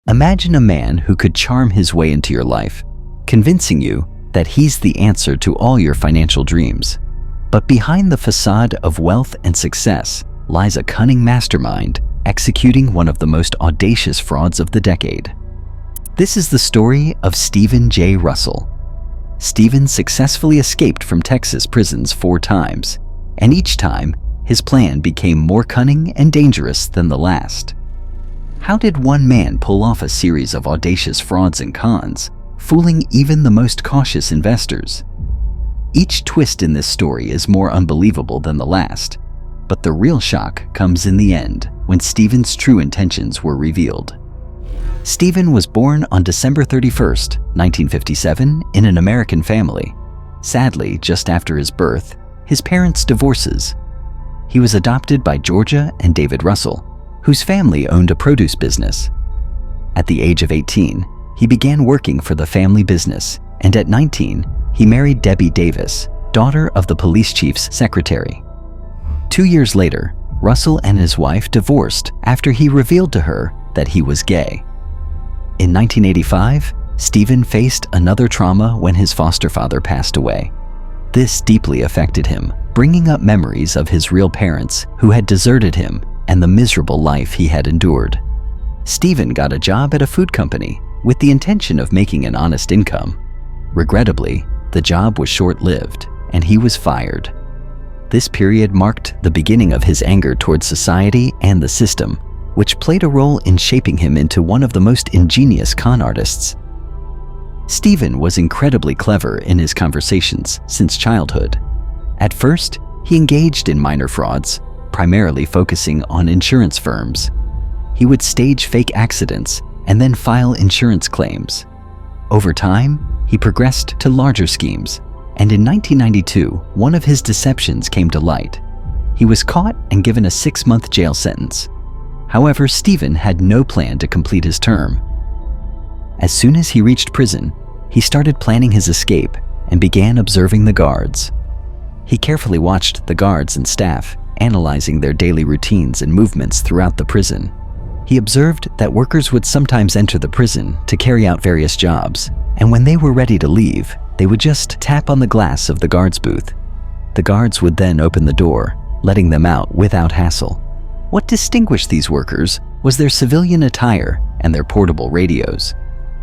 Imagine a man who could charm his way into your life, convincing you that he's the answer to all your financial dreams. But behind the facade of wealth and success lies a cunning mastermind executing one of the most audacious frauds of the decade. This is the story of Stephen J. Russell. Stephen successfully escaped from Texas prisons 4 times, and each time, his plan became more cunning and dangerous than the last. How did one man pull off a series of audacious frauds and cons, fooling even the most cautious investors? Each twist in this story is more unbelievable than the last, but the real shock comes in the end, when Stephen's true intentions were revealed. Stephen was born on December 31st, 1957, in an American family. Sadly, just after his birth, his parents divorces. He was adopted by Georgia and David Russell, whose family owned a produce business. At the age of 18, he began working for the family business, and at 19, he married Debbie Davis, daughter of the police chief's secretary. 2 years later, Russell and his wife divorced after he revealed to her that he was gay. In 1985, Stephen faced another trauma when his foster father passed away. This deeply affected him, bringing up memories of his real parents who had deserted him and the miserable life he had endured. Stephen got a job at a food company with the intention of making an honest income. Regrettably, the job was short-lived and he was fired. This period marked the beginning of his anger towards society and the system, which played a role in shaping him into one of the most ingenious con artists. Stephen was incredibly clever in his conversations since childhood. At first, he engaged in minor frauds, primarily focusing on insurance firms. He would stage fake accidents and then file insurance claims. Over time, he progressed to larger schemes, and in 1992, one of his deceptions came to light. He was caught and given a 6-month jail sentence. However, Stephen had no plan to complete his term. As soon as he reached prison, he started planning his escape and began observing the guards. He carefully watched the guards and staff, analyzing their daily routines and movements throughout the prison. He observed that workers would sometimes enter the prison to carry out various jobs, and when they were ready to leave, they would just tap on the glass of the guard's booth. The guards would then open the door, letting them out without hassle. What distinguished these workers was their civilian attire and their portable radios.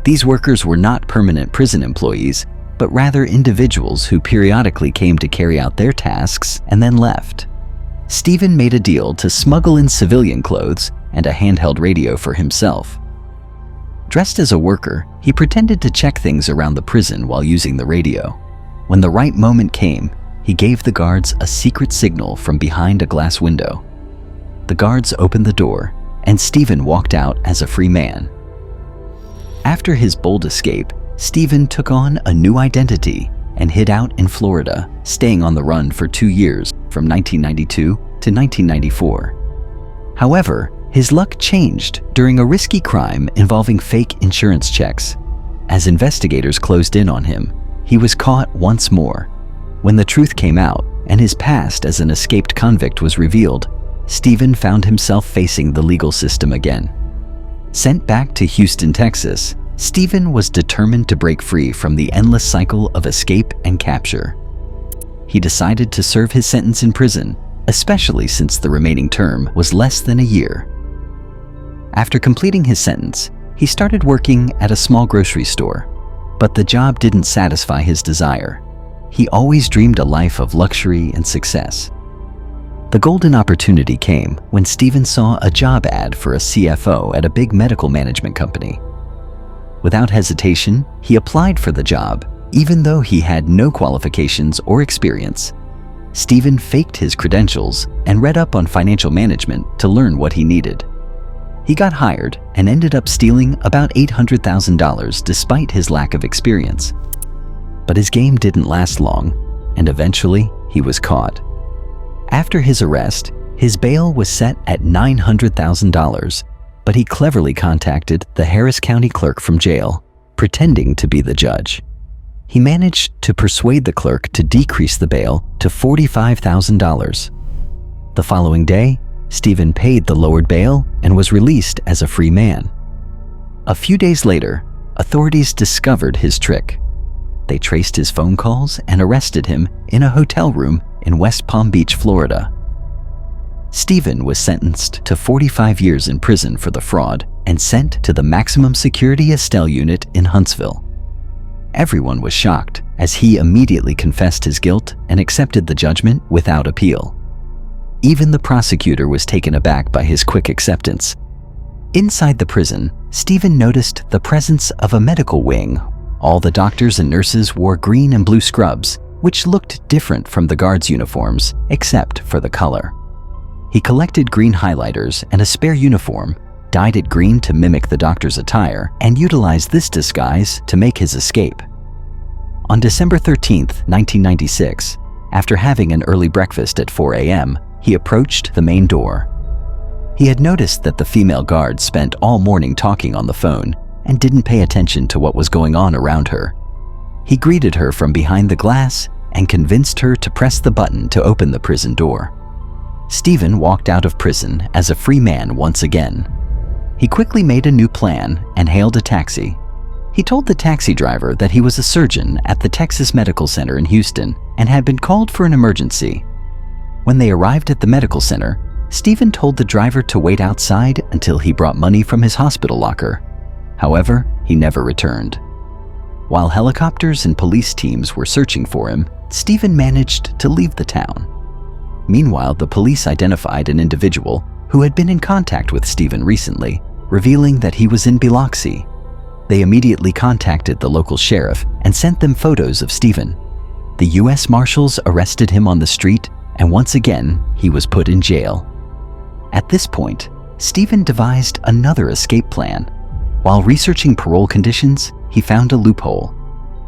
These workers were not permanent prison employees, but rather individuals who periodically came to carry out their tasks and then left. Stephen made a deal to smuggle in civilian clothes and a handheld radio for himself. Dressed as a worker, he pretended to check things around the prison while using the radio. When the right moment came, he gave the guards a secret signal from behind a glass window. The guards opened the door, and Stephen walked out as a free man. After his bold escape, Stephen took on a new identity and hid out in Florida, staying on the run for 2 years from 1992 to 1994. However, his luck changed during a risky crime involving fake insurance checks. As investigators closed in on him, he was caught once more. When the truth came out and his past as an escaped convict was revealed, Stephen found himself facing the legal system again. Sent back to Houston, Texas, Stephen was determined to break free from the endless cycle of escape and capture. He decided to serve his sentence in prison, especially since the remaining term was less than a year. After completing his sentence, he started working at a small grocery store, but the job didn't satisfy his desire. He always dreamed a life of luxury and success. The golden opportunity came when Stephen saw a job ad for a CFO at a big medical management company. Without hesitation, he applied for the job, even though he had no qualifications or experience. Stephen faked his credentials and read up on financial management to learn what he needed. He got hired and ended up stealing about $800,000 despite his lack of experience. But his game didn't last long, and eventually he was caught. After his arrest, his bail was set at $900,000, but he cleverly contacted the Harris County clerk from jail, pretending to be the judge. He managed to persuade the clerk to decrease the bail to $45,000. The following day, Stephen paid the lowered bail and was released as a free man. A few days later, authorities discovered his trick. They traced his phone calls and arrested him in a hotel room in West Palm Beach, Florida. Stephen was sentenced to 45 years in prison for the fraud and sent to the maximum security Estelle unit in Huntsville. Everyone was shocked as he immediately confessed his guilt and accepted the judgment without appeal. Even the prosecutor was taken aback by his quick acceptance. Inside the prison, Stephen noticed the presence of a medical wing. All the doctors and nurses wore green and blue scrubs, which looked different from the guards' uniforms, except for the color. He collected green highlighters and a spare uniform, dyed it green to mimic the doctor's attire, and utilized this disguise to make his escape. On December 13, 1996, after having an early breakfast at 4 a.m., he approached the main door. He had noticed that the female guard spent all morning talking on the phone and didn't pay attention to what was going on around her. He greeted her from behind the glass and convinced her to press the button to open the prison door. Stephen walked out of prison as a free man once again. He quickly made a new plan and hailed a taxi. He told the taxi driver that he was a surgeon at the Texas Medical Center in Houston and had been called for an emergency. When they arrived at the medical center, Stephen told the driver to wait outside until he brought money from his hospital locker. However, he never returned. While helicopters and police teams were searching for him, Stephen managed to leave the town. Meanwhile, the police identified an individual who had been in contact with Stephen recently, revealing that he was in Biloxi. They immediately contacted the local sheriff and sent them photos of Stephen. The U.S. Marshals arrested him on the street, and once again, he was put in jail. At this point, Stephen devised another escape plan. While researching parole conditions, he found a loophole.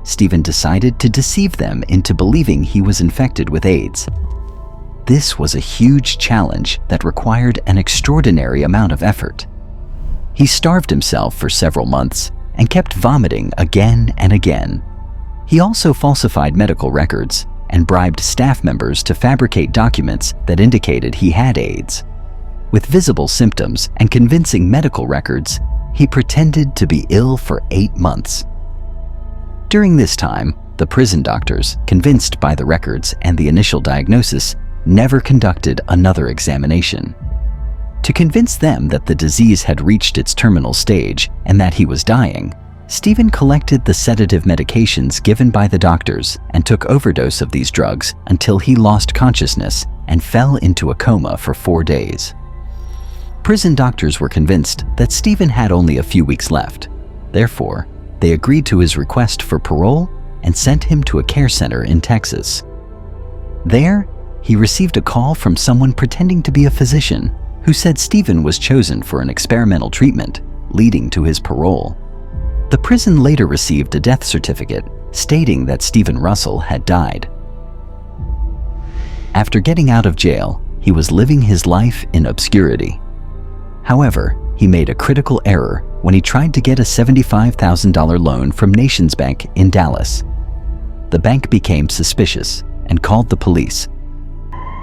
Stephen decided to deceive them into believing he was infected with AIDS. This was a huge challenge that required an extraordinary amount of effort. He starved himself for several months and kept vomiting again and again. He also falsified medical records and bribed staff members to fabricate documents that indicated he had AIDS. With visible symptoms and convincing medical records, he pretended to be ill for 8 months. During this time, the prison doctors, convinced by the records and the initial diagnosis, never conducted another examination. To convince them that the disease had reached its terminal stage and that he was dying, Stephen collected the sedative medications given by the doctors and took overdose of these drugs until he lost consciousness and fell into a coma for 4 days. Prison doctors were convinced that Stephen had only a few weeks left. Therefore, they agreed to his request for parole and sent him to a care center in Texas. There, he received a call from someone pretending to be a physician who said Stephen was chosen for an experimental treatment, leading to his parole. The prison later received a death certificate stating that Stephen Russell had died. After getting out of jail, he was living his life in obscurity. However, he made a critical error when he tried to get a $75,000 loan from Nations Bank in Dallas. The bank became suspicious and called the police.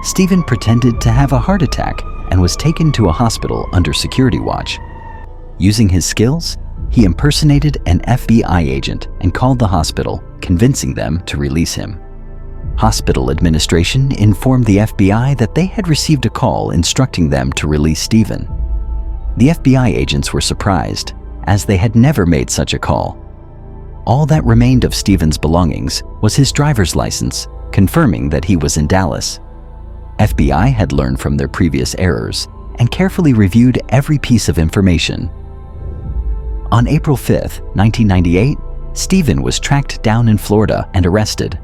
Stephen pretended to have a heart attack and was taken to a hospital under security watch. Using his skills, he impersonated an FBI agent and called the hospital, convincing them to release him. Hospital administration informed the FBI that they had received a call instructing them to release Stephen. The FBI agents were surprised, as they had never made such a call. All that remained of Stephen's belongings was his driver's license, confirming that he was in Dallas. FBI had learned from their previous errors and carefully reviewed every piece of information. On April 5, 1998, Stephen was tracked down in Florida and arrested.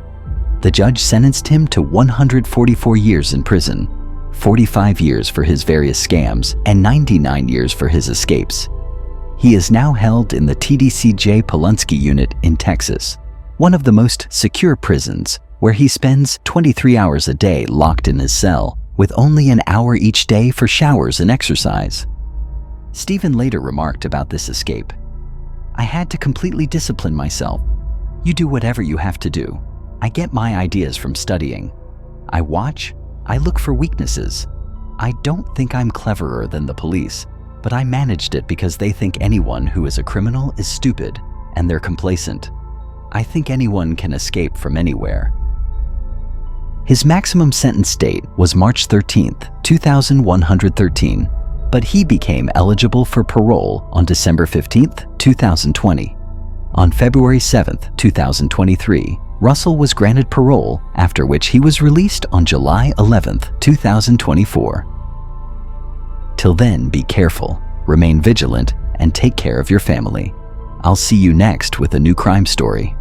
The judge sentenced him to 144 years in prison, 45 years for his various scams, and 99 years for his escapes. He is now held in the TDCJ Polunsky unit in Texas, one of the most secure prisons, where he spends 23 hours a day locked in his cell, with only an hour each day for showers and exercise. Stephen later remarked about this escape, "I had to completely discipline myself. You do whatever you have to do. I get my ideas from studying. I watch, I look for weaknesses. I don't think I'm cleverer than the police. But I managed it because they think anyone who is a criminal is stupid and they're complacent. I think anyone can escape from anywhere. His maximum sentence date was March 13th, 2113, but he became eligible for parole on December 15th, 2020. On February 7th, 2023, Russell was granted parole, after which he was released on July 11th, 2024. Till then, be careful, remain vigilant, and take care of your family. I'll see you next with a new crime story.